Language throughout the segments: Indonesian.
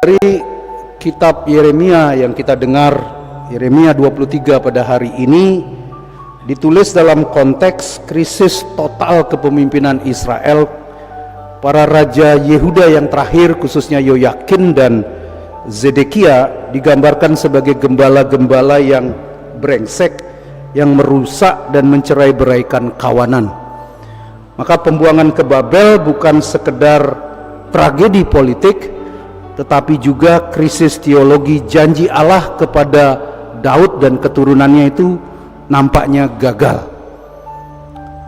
Dari kitab Yeremia yang kita dengar, Yeremia 23 pada hari ini ditulis dalam konteks krisis total kepemimpinan Israel. Para raja Yehuda yang terakhir, khususnya Yoyakin dan Zedekia, digambarkan sebagai gembala-gembala yang brengsek, yang merusak dan mencerai-beraikan kawanan. Maka pembuangan ke Babel bukan sekedar tragedi politik, tetapi juga krisis teologi. Janji Allah kepada Daud dan keturunannya itu nampaknya gagal.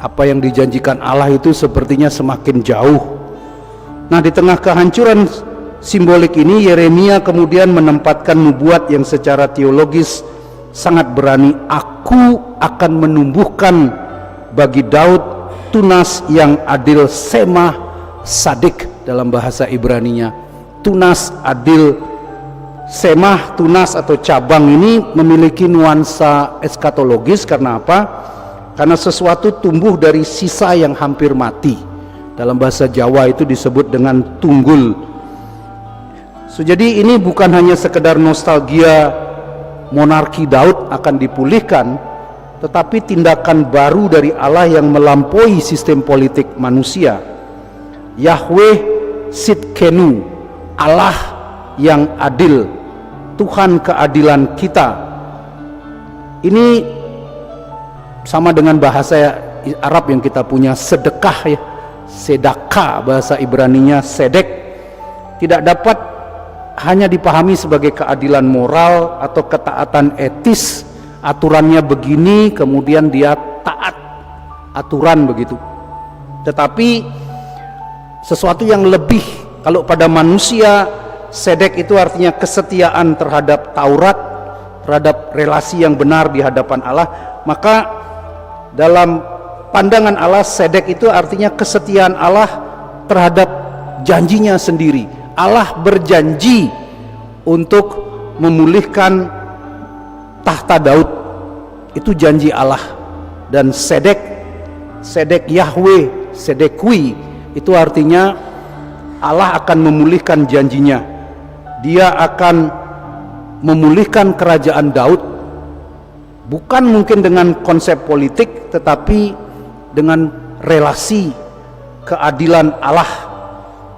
Apa yang dijanjikan Allah itu sepertinya semakin jauh. Nah, di tengah kehancuran simbolik ini, Yeremia kemudian menempatkan nubuat yang secara teologis sangat berani. Aku akan menumbuhkan bagi Daud tunas yang adil, semah sadik dalam bahasa Ibraninya. Tunas adil, semah, tunas atau cabang ini memiliki nuansa eskatologis. Karena apa? Karena sesuatu tumbuh dari sisa yang hampir mati. Dalam bahasa Jawa itu disebut dengan tunggul. Jadi ini bukan hanya sekedar nostalgia monarki Daud akan dipulihkan, tetapi tindakan baru dari Allah yang melampaui sistem politik manusia. Yahweh Sidkenu, Allah yang adil, Tuhan keadilan kita. Ini sama dengan bahasa Arab yang kita punya, sedekah ya, sedekah bahasa Ibraninya sedek. Tidak dapat hanya dipahami sebagai keadilan moral atau ketaatan etis. Aturannya begini, kemudian dia taat aturan begitu. Tetapi sesuatu yang lebih. Kalau pada manusia, sedek itu artinya kesetiaan terhadap Taurat, terhadap relasi yang benar di hadapan Allah. Maka dalam pandangan Allah, sedek itu artinya kesetiaan Allah terhadap janjinya sendiri. Allah berjanji untuk memulihkan tahta Daud. Itu janji Allah. Dan sedek Yahweh, sedekui, itu artinya Allah akan memulihkan janjinya. Dia akan memulihkan kerajaan Daud, bukan mungkin dengan konsep politik, tetapi dengan relasi keadilan Allah.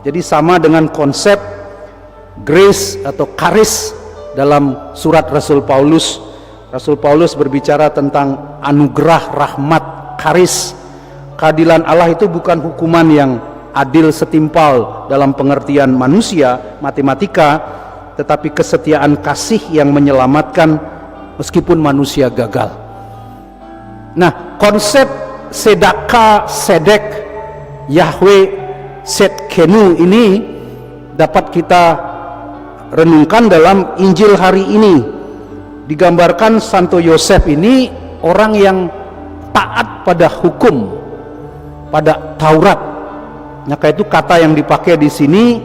Jadi sama dengan konsep grace atau charis dalam surat Rasul Paulus. Rasul Paulus berbicara tentang anugerah, rahmat, charis. Keadilan Allah itu bukan hukuman yang adil setimpal dalam pengertian manusia, matematika, tetapi kesetiaan kasih yang menyelamatkan meskipun manusia gagal. Nah, konsep sedaka, sedek, Yahweh, Sedkenu ini dapat kita renungkan dalam Injil hari ini. Digambarkan Santo Yosef ini orang yang taat pada hukum, pada Taurat. Maka itu kata yang dipakai di sini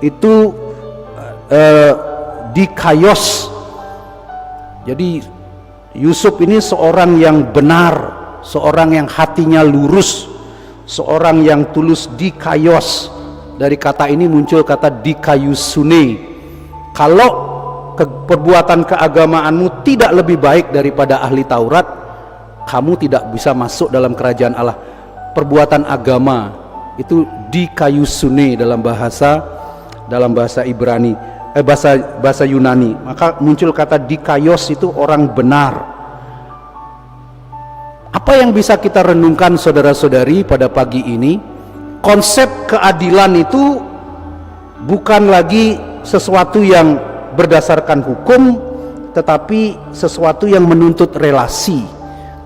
itu dikayos. Jadi Yusuf ini seorang yang benar, seorang yang hatinya lurus, seorang yang tulus, dikayos. Dari kata ini muncul kata dikayusune. Kalau perbuatan keagamaanmu tidak lebih baik daripada ahli Taurat, kamu tidak bisa masuk dalam kerajaan Allah. Perbuatan agama itu dikayusune dalam bahasa Ibrani, bahasa Yunani. Maka muncul kata dikayos, itu orang benar. Apa yang bisa kita renungkan saudara-saudari pada pagi ini? Konsep keadilan itu bukan lagi sesuatu yang berdasarkan hukum, tetapi sesuatu yang menuntut relasi.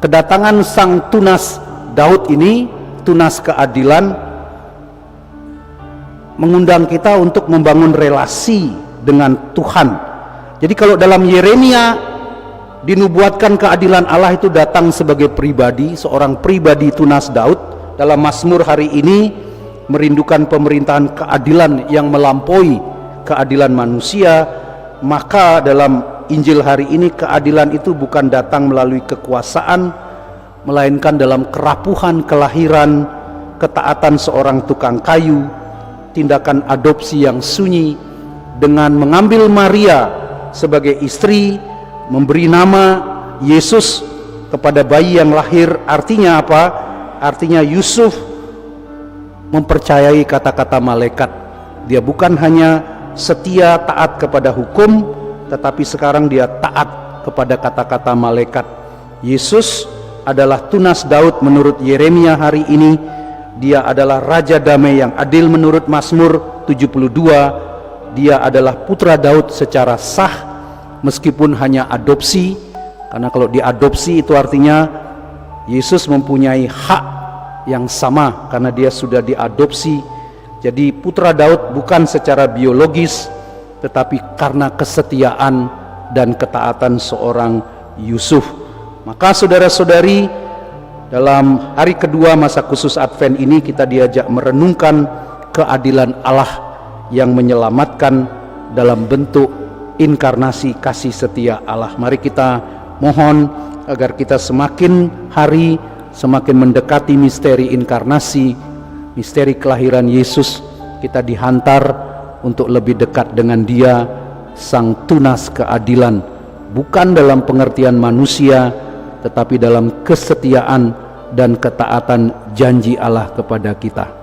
Kedatangan sang tunas Daud ini, tunas keadilan, mengundang kita untuk membangun relasi dengan Tuhan. Jadi kalau dalam Yeremia dinubuatkan keadilan Allah itu datang sebagai pribadi, seorang pribadi tunas Daud. Dalam Mazmur hari ini merindukan pemerintahan keadilan yang melampaui keadilan manusia. Maka dalam Injil hari ini keadilan itu bukan datang melalui kekuasaan, melainkan dalam kerapuhan kelahiran, ketaatan seorang tukang kayu, tindakan adopsi yang sunyi, dengan mengambil Maria sebagai istri, memberi nama Yesus kepada bayi yang lahir. Artinya apa? Artinya Yusuf mempercayai kata-kata malaikat. Dia bukan hanya setia taat kepada hukum, tetapi sekarang dia taat kepada kata-kata malaikat. Yesus adalah tunas Daud menurut Yeremia hari ini. Dia adalah Raja Damai yang adil menurut Mazmur 72. Dia adalah putra Daud secara sah, meskipun hanya adopsi, karena kalau diadopsi itu artinya Yesus mempunyai hak yang sama karena dia sudah diadopsi. Jadi putra Daud bukan secara biologis, tetapi karena kesetiaan dan ketaatan seorang Yusuf. Maka saudara-saudari, dalam hari kedua masa khusus Advent ini kita diajak merenungkan keadilan Allah yang menyelamatkan dalam bentuk inkarnasi kasih setia Allah. Mari kita mohon agar kita semakin hari semakin mendekati misteri inkarnasi, misteri kelahiran Yesus. Kita dihantar untuk lebih dekat dengan Dia, Sang Tunas Keadilan, bukan dalam pengertian manusia, tetapi dalam kesetiaan dan ketaatan janji Allah kepada kita.